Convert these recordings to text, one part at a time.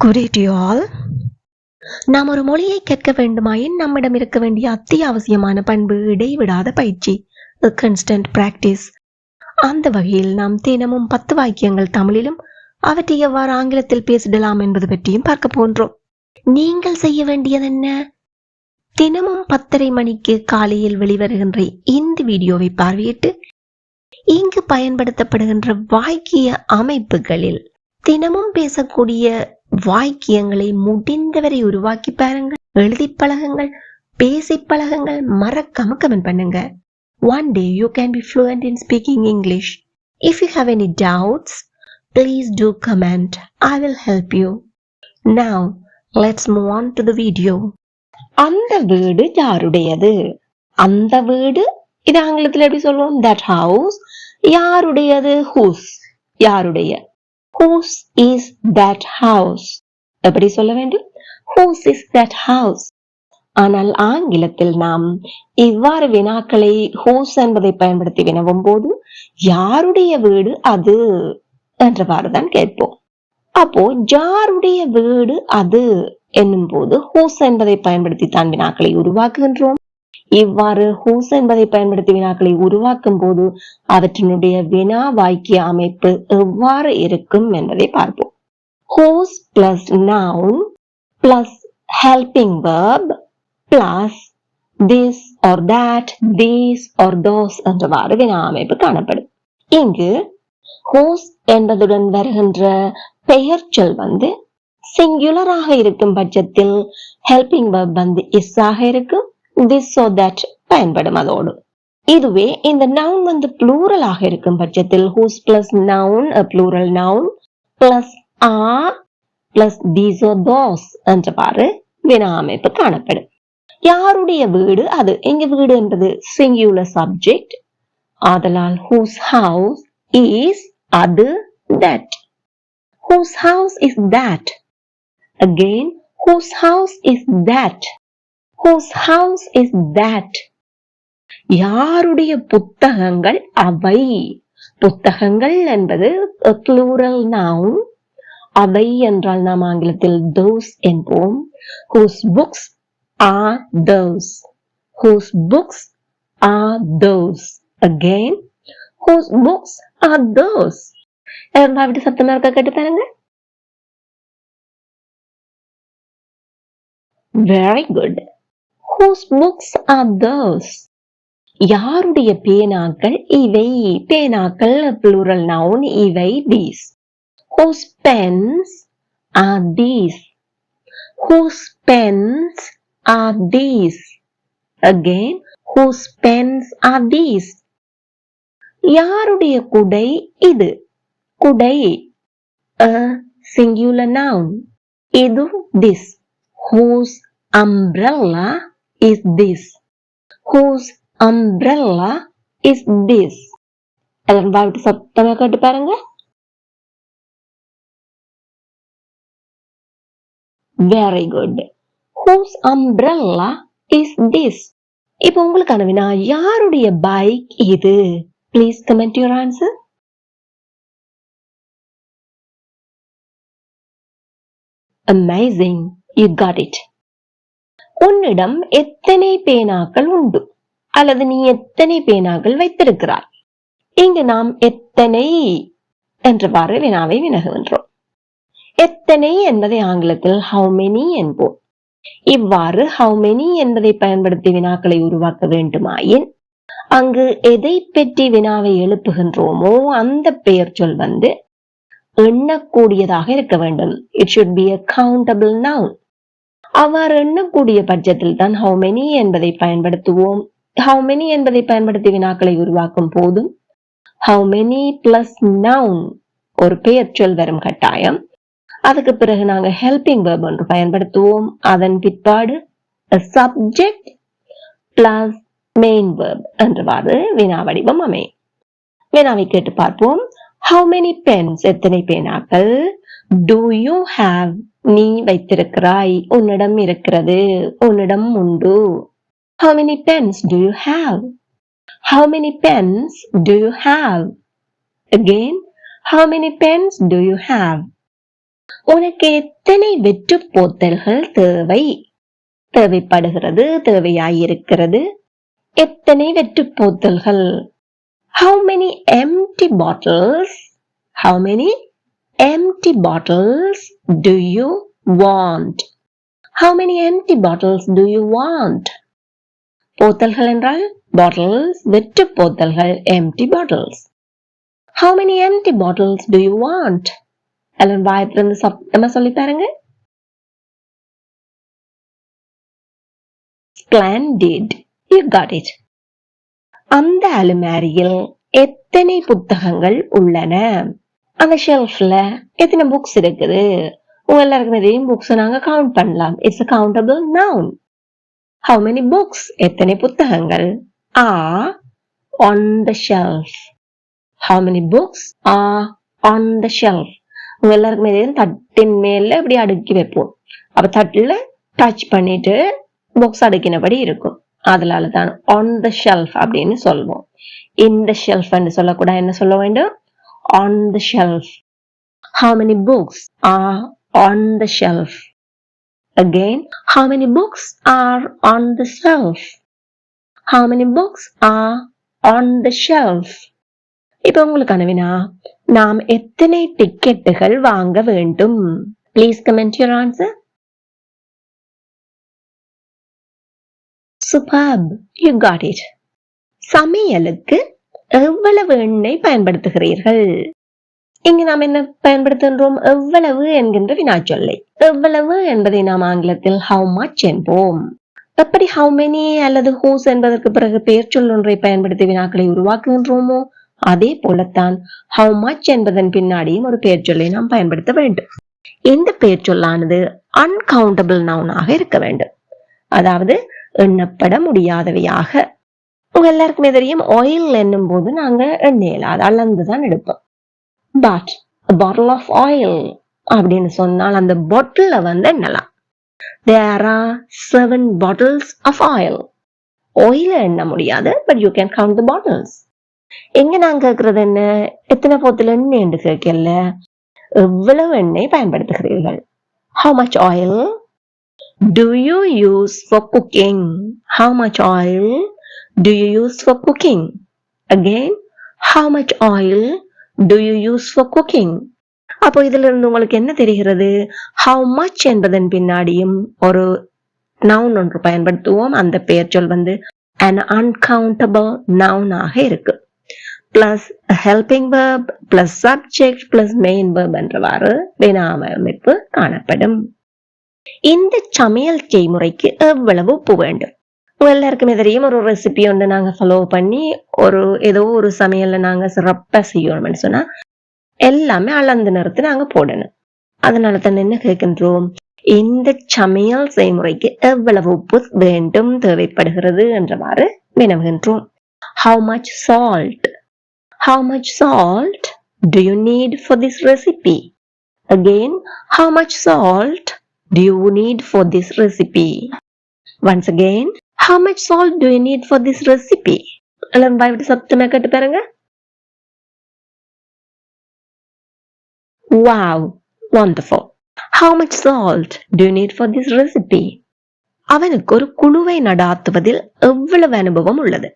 Good day to you all. நாம் ஒரு மொழியை கற்க வேண்டுமாயின் நம்மிடம் இருக்க வேண்டிய அத்தியாவசியமான பண்பு இடைவிடாத பயிற்சி, a constant practice. அந்த வகையில் நாம் தினமும் 10 வாக்கியங்கள் தமிழிலும் அவற்றை எவ்வாறு ஆங்கிலத்தில் பேசிடலாம் என்பது பற்றியும் பார்க்க போன்றோம். நீங்கள் செய்ய வேண்டியது என்ன? தினமும் 10:30 மணிக்கு காலையில் வெளிவருகின்ற இந்த வீடியோவை பார்வையிட்டு இங்கு பயன்படுத்தப்படுகின்ற வாக்கிய அமைப்புகளில் தினமும் பேசக்கூடிய வாக்கியங்களை முடிந்தவரை உருவாக்கி பாருங்கள், எழுதி பழகுங்கள், பேசி பழகுங்கள், மறக்காம கமெண்ட் பண்ணுங்க. One day you can be fluent in speaking English. If you have any doubts, please do comment. I will help you. Now, let's move on to the video. அந்த வீடு யாருடையது? அந்த வீடு இது ஆங்கிலத்தில் எப்படி சொல்லுவோம்? That house. யாருடையது? Whose. யாருடைய? Whose is that house? எப்படி சொல்ல வேண்டும்? Whose is that house? ஆனால் ஆங்கிலத்தில் நாம் இவ்வாறு வினாக்களை whose என்பதை பயன்படுத்தி வினவும் போது யாருடைய வீடு அது என்றவாறு தான் கேட்போம். அப்போ யாருடைய வீடு அது என்னும் போது whose என்பதை பயன்படுத்தி தான் வினாக்களை உருவாக்குகின்றோம். இவ்வாறு whose என்பதை பயன்படுத்தி வினாக்களை உருவாக்கும் போது அவற்றினுடைய வினா வாக்கிய அமைப்பு எவ்வாறு இருக்கும் என்பதை பார்ப்போம். Whose plus noun plus helping verb plus this or that, these or those என்றவாறு வினா அமைப்பு காணப்படும். இங்கு whose என்பதுடன் வருகின்ற பெயர்ச்சொல் சிங்குலராக இருக்கும் பட்சத்தில் ஹெல்பிங் verb is ஆக இருக்கும். This or that பயன்படும் அதோடு. இதுவே இந்த noun plural ஆக இருக்கும் பட்சத்தில் whose plus noun, a plural noun plus are plus these or those என்றவாறு வினா அமைப்பு காணப்படும். யாருடைய வீடு அது? இங்கு வீடு என்பது singular subject. ஆதலால் whose house is அது, that. Whose house is that? Again, whose house is that? Whose house is that? யாருடைய புத்தகங்கள் அவை? புத்தகங்கள் என்பது a plural noun. அவை என்றால் நாம் ஆங்கிலத்தில் those என்போம். Whose books are those? Whose books are those? Again, whose books are those? எப்படி சத்தமா இருக்க கேட்டு பாருங்க. Very good. Whose books are those? யாருடைய பேனாக்கள் இவை? பேனாக்கள் plural noun, இவை these. Whose pens are these? Whose pens are these? Again, whose pens are these? யாருடைய குடை இது? குடை a singular noun, இது this. Whose umbrella is this? Whose umbrella is this? எல்லாரும் சத்தமா கேட்டு பாருங்க. Very good. Whose umbrella is this? இப்போ உங்களுக்கான வினா, யாருடைய பைக் இது? Please comment your answer. Amazing. You got it. உன்னிடம் எத்தனை பேனாக்கள் உண்டு? அல்லது நீ எத்தனை பேனாக்கள் வைத்திருக்கிறாய்? இங்கு நாம் எத்தனை என்றவாறு வினாவை வினகுகின்றோம். எத்தனை என்பதை ஆங்கிலத்தில் how many என்போம். இவ்வாறு how many என்பதை பயன்படுத்தி வினாக்களை உருவாக்க வேண்டுமாயின் அங்கு எதை பற்றி வினாவை எழுப்புகின்றோமோ அந்த பெயர் சொல் எண்ணக்கூடியதாக இருக்க வேண்டும். It should be a countable noun. அவ்வாறு எண்ணக்கூடிய பட்சத்தில் தான் how many என்பதை பயன்படுத்துவோம். how many என்பதை பயன்படுத்தி வினாக்களை உருவாக்கும் போதும் how many plus noun ஒரு பெயர் சொல் வரும் கட்டாயம். அதுக்கு பிறகு நாங்க helping verb ஒன்று பயன்படுத்துவோம். அதன் பிற்பாடு a subject plus main verb என்றவாறு வினா வடிவம் அமையும். வினாவை கேட்டு பார்ப்போம். How many pens? எத்தனை பேனாக்கள்? Do you have? நீ வைத்திருக்கிறாய், உன்னிடம் இருக்கிறது, உன்னிடம் உண்டு. How many pens do you have? How many pens do you have? Again, how many pens do you have? உனக்கு எத்தனை வெற்று போத்தல்கள் தேவைப்படுகிறது, தேவையாயிருக்கிறது? எத்தனை வெற்று போத்தல்கள்? How many empty bottles? How many empty bottles do you want? How many empty bottles do you want? போத்தல்கள் என்றால் bottles, வெற்று போத்தல்கள், empty bottles. How many empty bottles do you want? எல்லாம் வாயத்திலிருந்து சத்தமா சொல்லி பாருங்க. Splendid. You got it. அந்த அலுமாரியில் எத்தனை புத்தகங்கள் உள்ளன? அந்த ஷெல்ஃப்ல எத்தனை புக்ஸ் இருக்குது? உங்க எல்லாருக்குமே தெரியும், புக்ஸ் நாங்க கவுண்ட் பண்ணலாம். It's a countable noun. How many books? எத்தனை புத்தகங்கள் are on the shelf? How many books are on the shelf? உங்க எல்லாருக்குமே தெரியும், தட்டின் மேல இப்படி அடுக்கி வைப்போம். அப்ப தட்டுல டச் பண்ணிட்டு புக்ஸ் அடுக்கினபடி இருக்கும். அதனாலதான் on the shelf அப்படின்னு சொல்லுவோம். In the shelf என்று சொல்லக்கூட என்ன சொல்ல வேண்டும்? On the shelf. How many books are on the shelf? Again, how many books are on the shelf? How many books are on the shelf? இப்ப உங்களுக்கான வினா, நாம் எத்தனை டிக்கெட்டுகள் வாங்க வேண்டும்? Please comment your answer. Superb. You got it. சமையலுக்கு எவ்வளவு எண்ணெய் பயன்படுத்துகிறீர்கள்? இங்கு நாம் என்ன பயன்படுத்துகின்றோம்? எவ்வளவு என்கின்ற வினாச்சொல்லை. எவ்வளவு என்பதை நாம் ஆங்கிலத்தில் how much என்போம். எப்படி how many அல்லது whose என்பதற்கு பிறகு பெயர் சொல் ஒன்றை பயன்படுத்தி வினாக்களை உருவாக்குகின்றோமோ அதே போலத்தான் how much என்பதன் பின்னாடியும் ஒரு பெயர் சொல்லை நாம் பயன்படுத்த வேண்டும். இந்த பெயர் சொல்லானது uncountable noun ஆக இருக்க வேண்டும். அதாவது எண்ணப்பட முடியாதவையாக. உங்க எல்லாருக்குமே தெரியும், ஆயில் என்னும் போது நாங்க எண்ணெயில் அது அளந்துதான் எடுப்போம். But a bottle of oil அப்படின்னு சொன்னால் அந்த பாட்டில வந்து எண்ணலாம். There are 7 bottles of oil. oil எண்ண முடியாது, but you can count the bottles. எங்க நான் கேட்கறது என்ன? எத்தனை போத்தல் எண்ணெய் என்று கேட்கல, எவ்வளவு எண்ணெய் பயன்படுத்துகிறீர்கள்? How much oil do you use for cooking? How much oil do you use for cooking? Again, how much oil do you use for cooking? அப்போ இதுல இருந்து உங்களுக்கு என்ன தெரிகிறது? How much என்பதன் பின்னாடியும் ஒரு noun ஒன்று பயன்படுத்துவோம். அந்த பெயர் சொல் வந்து an uncountable noun ஆக இருக்கு. plus a helping verb plus subject plus main verb என்றவாறு வினாம அமைப்பு காணப்படும். இந்த சமையல் செய்முறைக்கு எவ்வளவு உப்பு வேண்டும்? எல்லாருக்குமே தெரியும், ஒரு ரெசிபி ஒன்று நாங்க ஃபாலோ பண்ணி ஏதோ ஒரு சமையல்ல நாங்க சிறப்பா செய்யணும்னு சொன்னா எல்லாமே அளந்து நிறுத்தி நாங்க போடணும். அதனால தான் என்ன கேட்கின்றோம்? இந்த சமையல் செய்முறைக்கு எவ்வளவு உப்பு வேண்டும், தேவைப்படுகிறது என்றவாறு வினவுகின்றோம். How much salt? How much salt do you need for this recipe? Again, how much salt do you need for this recipe? Once again, how much salt do you need for this recipe? எல்லாம் வாய்விட்டு சத்தமா கேட்டு பாருங்க. Wow, wonderful. How much salt do you need for this recipe? அவனுக்கு ஒரு குழுவை நடாத்துவதில் எவ்வளவு அனுபவம் உள்ளது?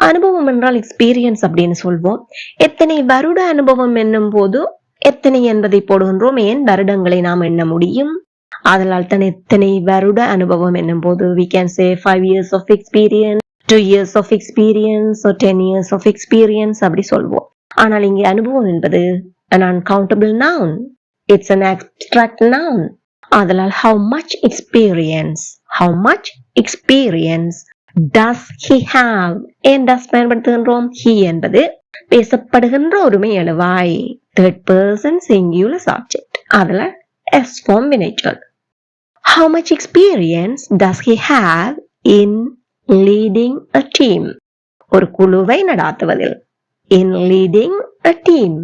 அனுபவம் என்றால் எக்ஸ்பீரியன்ஸ் அப்படின்னு சொல்வோம். எத்தனை வருட அனுபவம் என்னும் போது எத்தனை என்பதை போடுகின்றோம். ஏன் வருடங்களை நாம் எண்ண முடியும். அதனால் தான் எத்தனை வருட அனுபவம் என்னும் போது we can say 5 years of experience, 2 years of experience or 10 years of experience அப்படி சொல்வோம். ஆனால் இங்கே அனுபவம் என்பது an uncountable noun. It's an abstract noun. அதனால் how much experience does he have? ஏன் does பயன்படுத்துகின்றோம்? he என்பது பேசப்படுகின்ற ஒருமை எழுவாய், third person singular subject. அதுல s form வினைச்சொல். How much experience does he have in leading a team? ஒரு குழுவை நடாத்துவதில். In leading a team.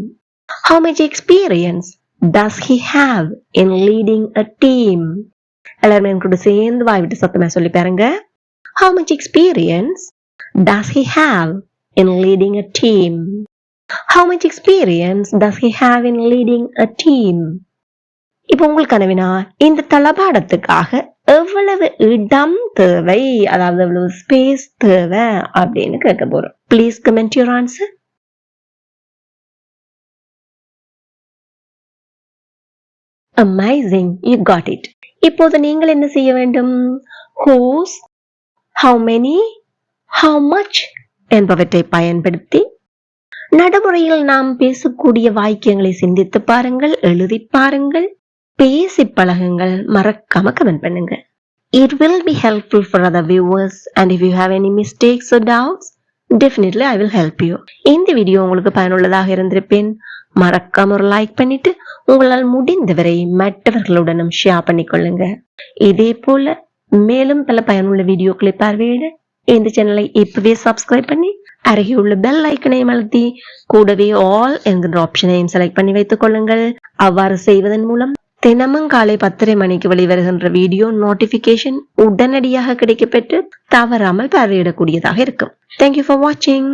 How much experience does he have in leading a team? எல்லாரும் என் கூட சேர்ந்து வாய்விட்டு சத்தமா சொல்லி பாருங்க. How much experience does he have in leading a team? How much experience does he have in leading a team? இப்ப உங்களுக்கான வினா, இந்த தளபாடத்துக்காக எவ்வளவு இடம் தேவை, அதாவது எவ்வளவு ஸ்பேஸ் தேவை அப்படின்னு கேட்க போறோம். Please comment your answer. Amazing, you got it. இப்போது நீங்கள் என்ன செய்ய வேண்டும்? Whose, how many, how much என்பவற்றை பயன்படுத்தி நடைமுறையில் நாம் பேசக்கூடிய வாக்கியங்களை சிந்தித்து பாருங்கள், எழுதி பாருங்கள், பேசி பழகுங்கள், மறக்காம கமெண்ட் பண்ணுங்க. It will be helpful for other viewers, and if you have any mistakes or doubts, definitely I will help you. இந்த வீடியோ உங்களுக்கு பயனுள்ளதாக இருந்திருப்பேன். மறக்காம ஒரு லைக் பண்ணிட்டு உங்களால் முடிந்தவரை மற்றவர்களுடனும் ஷேர் பண்ணிக்கொள்ளுங்க. இதே போல மேலும் பல பயனுள்ள வீடியோக்களை பார்வையிட இந்த சேனலை இப்பவே சப்ஸ்கிரைப் பண்ணி அருகே உள்ள பெல் ஐக்கனையும் அழுத்தி கூடவே ஆல் என்கிற ஆப்ஷனையும் செலக்ட் பண்ணி வைத்துக் கொள்ளுங்கள். அவ்வாறு செய்வதன் மூலம் தினமும் காலை 10:30 மணிக்கு வெளிவருகின்ற வீடியோ நோட்டிபிகேஷன் உடனடியாக கிடைக்கப்பெற்று தவறாமல் பார்வையிடக்கூடியதாக இருக்கும். Thank you for watching.